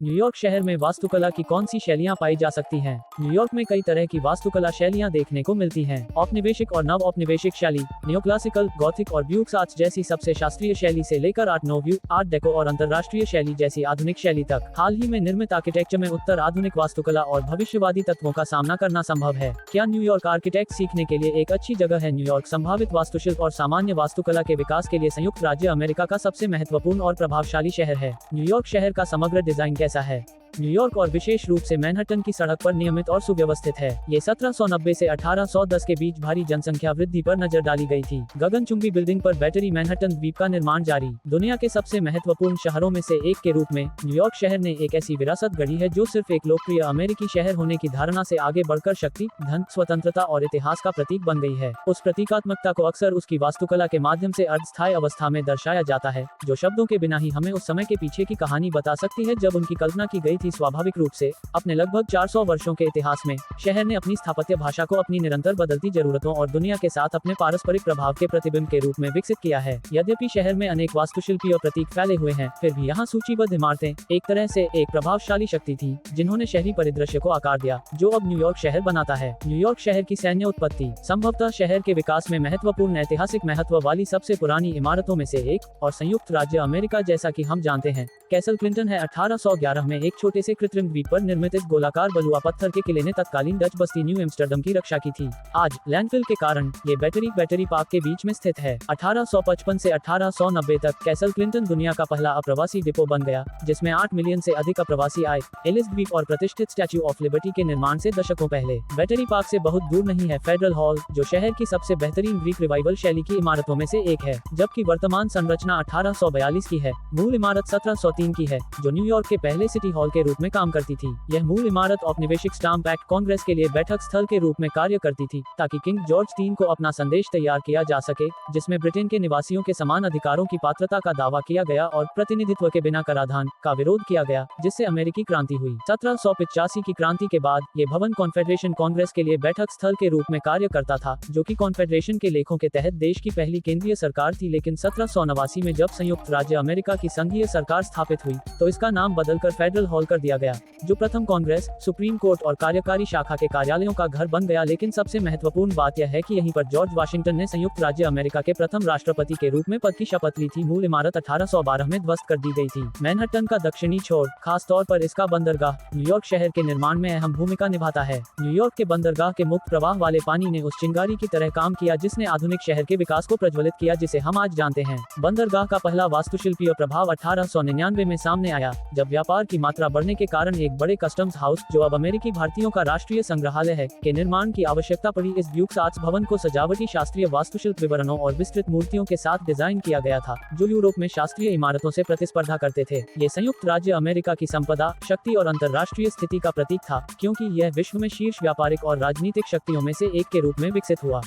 New York शहर में वास्तुकला की कौन सी शैलियां पाई जा सकती हैं? न्यूयॉर्क में कई तरह की वास्तुकला शैलियां देखने को मिलती हैं। औपनिवेशिक और नव औपनिवेशिक शैली, नियोक्लासिकल, गॉथिक और ब्यूक्स आर्ट्स जैसी सबसे शास्त्रीय शैली से लेकर आर्ट नोव्यू, आर्ट डेको और अंतरराष्ट्रीय शैली जैसी आधुनिक शैली तक। हाल ही में निर्मित आर्किटेक्चर में उत्तर आधुनिक वास्तुकला और भविष्यवादी तत्वों का सामना करना संभव है। क्या न्यूयॉर्क आर्किटेक्ट सीखने के लिए एक अच्छी जगह है? न्यूयॉर्क संभावित वास्तुशिल्प और सामान्य वास्तुकला के विकास के लिए संयुक्त राज्य अमेरिका का सबसे महत्वपूर्ण और प्रभावशाली शहर है। न्यूयॉर्क शहर का समग्र डिजाइन कैसा है? न्यूयॉर्क और विशेष रूप से मैनहट्टन की सड़क पर नियमित और सुव्यवस्थित है। ये 1790 से 1810 के बीच भारी जनसंख्या वृद्धि पर नजर डाली गई थी। गगनचुंबी बिल्डिंग पर बैटरी मैनहट्टन द्वीप का निर्माण जारी। दुनिया के सबसे महत्वपूर्ण शहरों में से एक के रूप में न्यूयॉर्क शहर ने एक ऐसी विरासत गढ़ी है जो सिर्फ एक लोकप्रिय अमेरिकी शहर होने की धारणा से आगे बढ़कर शक्ति, धन, स्वतंत्रता और इतिहास का प्रतीक बन गई है। उस प्रतीकात्मकता को अक्सर उसकी वास्तुकला के माध्यम से अर्धस्थायी अवस्था में दर्शाया जाता है, जो शब्दों के बिना ही हमें उस समय के पीछे की कहानी बता सकती है जब उनकी कल्पना की गई थी। स्वाभाविक रूप से अपने लगभग 400 वर्षों के इतिहास में शहर ने अपनी स्थापत्य भाषा को अपनी निरंतर बदलती जरूरतों और दुनिया के साथ अपने पारस्परिक प्रभाव के प्रतिबिंब के रूप में विकसित किया है। यद्यपि शहर में अनेक वास्तुशिल्पीय प्रतीक फैले हुए हैं, फिर भी यहाँ सूचीबद्ध इमारतें एक तरह से एक प्रभावशाली शक्ति थी जिन्होंने शहरी परिदृश्य को आकार दिया जो अब न्यूयॉर्क शहर बनाता है। न्यूयॉर्क शहर की सैन्य उत्पत्ति संभवतः शहर के विकास में महत्वपूर्ण ऐतिहासिक महत्व वाली सबसे पुरानी इमारतों में से एक और संयुक्त राज्य अमेरिका जैसा कि हम जानते हैं कैसल क्लिंटन है। 1811 में एक छोटे से कृत्रिम द्वीप पर निर्मित इस गोलाकार बलुआ पत्थर के किले ने तत्कालीन डच बस्ती न्यू एम्स्टर्डम की रक्षा की थी। आज लैंडफिल के कारण ये बैटरी पार्क के बीच में स्थित है। 1855 से 1890 तक कैसल क्लिंटन दुनिया का पहला अप्रवासी डिपो बन गया जिसमें 8 मिलियन से अधिक अप्रवासी आए। एलिस द्वीप और प्रतिष्ठित स्टैच्यू ऑफ लिबर्टी के निर्माण से दशकों पहले। बैटरी पार्क से बहुत दूर नहीं है फेडरल हॉल, जो शहर की सबसे बेहतरीन ग्रीक रिवाइवल शैली की इमारतों में से एक है, जबकि वर्तमान संरचना 1842 की है। मूल इमारत 1703 की है, जो न्यूयॉर्क के पहले सिटी हॉल के रूप में काम करती थी। यह मूल इमारत औपनिवेशिक स्टाम्प एक्ट कांग्रेस के लिए बैठक स्थल के रूप में कार्य करती थी ताकि किंग जॉर्ज III को अपना संदेश तैयार किया जा सके, जिसमें ब्रिटेन के निवासियों के समान अधिकारों की पात्रता का दावा किया गया और प्रतिनिधित्व के बिना कराधान का विरोध किया गया, जिससे अमेरिकी क्रांति हुई। 1785 की क्रांति के बाद ये भवन कॉन्फेडरेशन कांग्रेस के लिए बैठक स्थल के रूप में कार्य करता था, जो कि कॉन्फेडरेशन के लेखों के तहत देश की पहली केंद्रीय सरकार थी। लेकिन 1789 में जब संयुक्त राज्य अमेरिका की संघीय सरकार स्थापित हुई तो इसका नाम बदलकर फेडरल हॉल कर दिया गया, जो प्रथम कांग्रेस, सुप्रीम कोर्ट और कार्यकारी शाखा के कार्यालयों का घर बन गया। लेकिन सबसे महत्वपूर्ण बात यह है कि यहीं पर जॉर्ज वाशिंगटन ने संयुक्त राज्य अमेरिका के प्रथम राष्ट्रपति के रूप में पद की शपथ ली थी। मूल इमारत 1812 में ध्वस्त कर दी गई थी। मैनहट्टन का दक्षिणी छोर, खास तौर पर इसका बंदरगाह, न्यूयॉर्क शहर के निर्माण में अहम भूमिका निभाता है। न्यूयॉर्क के बंदरगाह के मुक्त प्रवाह वाले पानी ने उस चिंगारी की तरह काम किया जिसने आधुनिक शहर के विकास को प्रज्वलित किया जिसे हम आज जानते हैं। बंदरगाह का पहला वास्तुशिल्पीय प्रभाव 1899 में सामने आया, जब व्यापार की मात्रा बढ़ने के कारण एक बड़े कस्टम्स हाउस, जो अब अमेरिकी भारतीयों का राष्ट्रीय संग्रहालय है, के निर्माण की आवश्यकता पड़ी। इस ब्यूक्स आर्ट्स भवन को सजावटी शास्त्रीय वास्तुशिल्प विवरणों और विस्तृत मूर्तियों के साथ डिजाइन किया गया था, जो यूरोप में शास्त्रीय इमारतों से प्रतिस्पर्धा करते थे। ये संयुक्त राज्य अमेरिका की संपदा, शक्ति और अंतर्राष्ट्रीय स्थिति का प्रतीक था, क्योंकि यह विश्व में शीर्ष व्यापारिक और राजनीतिक शक्तियों में से एक के रूप में विकसित हुआ।